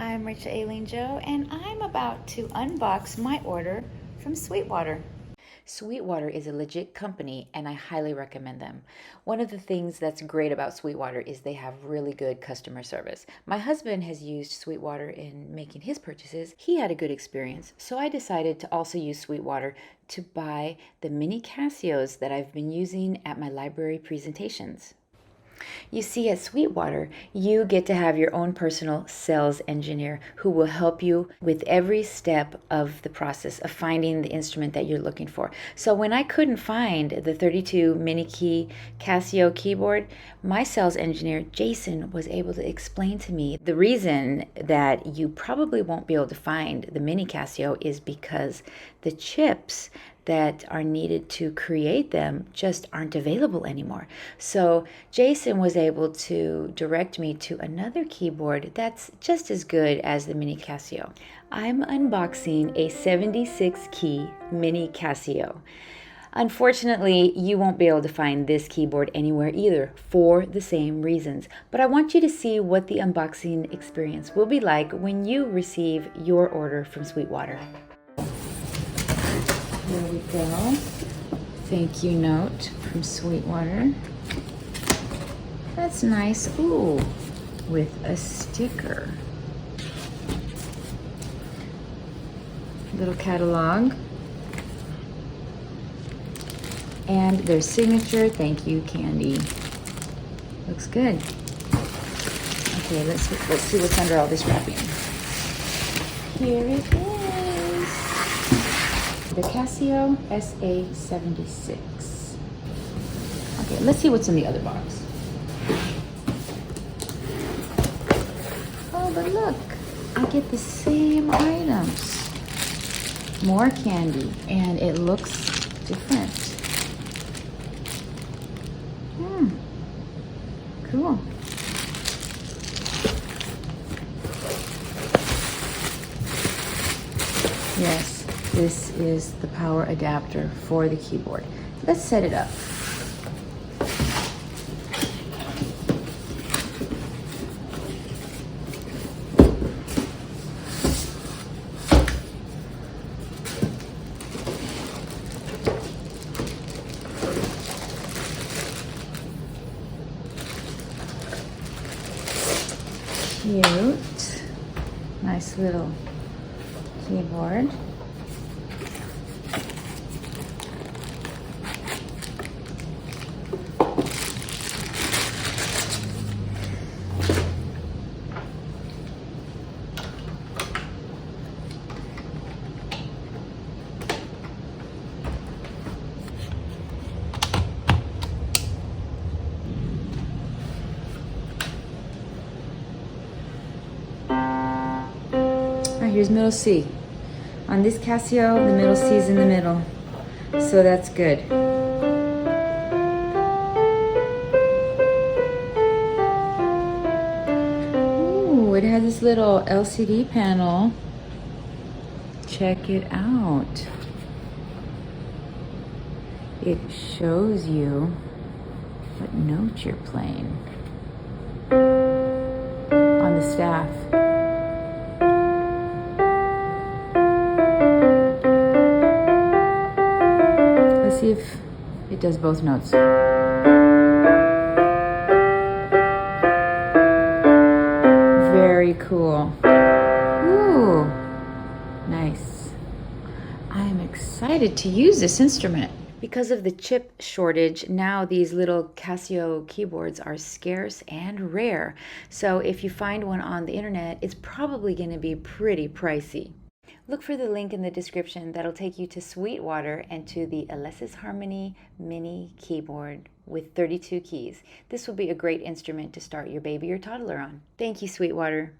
I'm Rachel Aileen Joe, and I'm about to unbox my order from Sweetwater. Sweetwater is a legit company, and I highly recommend them. One of the things that's great about Sweetwater is they have really good customer service. My husband has used Sweetwater in making his purchases. He had a good experience, so I decided to also use Sweetwater to buy the mini Casios that I've been using at my library presentations. You see, at Sweetwater, you get to have your own personal sales engineer who will help you with every step of the process of finding the instrument that you're looking for. So when I couldn't find the 32 mini key Casio keyboard, my sales engineer, Jason, was able to explain to me the reason that you probably won't be able to find the mini Casio is because the chips that are needed to create them just aren't available anymore. So Jason was able to direct me to another keyboard that's just as good as the Mini Casio. I'm unboxing a 76 key Mini Casio. Unfortunately, you won't be able to find this keyboard anywhere either for the same reasons. But I want you to see what the unboxing experience will be like when you receive your order from Sweetwater. There we go. Thank you note from Sweetwater. That's nice. Ooh, with a sticker. Little catalog. And their signature. Thank you, Candy. Looks good. Okay, let's see what's under all this wrapping. Here it is. The Casio SA-76. Okay, let's see what's in the other box. Oh, but look, I get the same items. More candy, and it looks different. Cool. Yes, this is the power adapter for the keyboard. Let's set it up. Cute. Nice little keyboard. Here's middle C. On this Casio, the middle C is in the middle, so that's good. Ooh, it has this little LCD panel. Check it out. It shows you what note you're playing on the staff. See if it does both notes. Very cool. Ooh, nice. I'm excited to use this instrument. Because of the chip shortage, now these little Casio keyboards are scarce and rare. So if you find one on the internet, it's probably going to be pretty pricey. Look for the link in the description that'll take you to Sweetwater and to the Alesis Harmony Mini Keyboard with 32 keys. This will be a great instrument to start your baby or toddler on. Thank you, Sweetwater.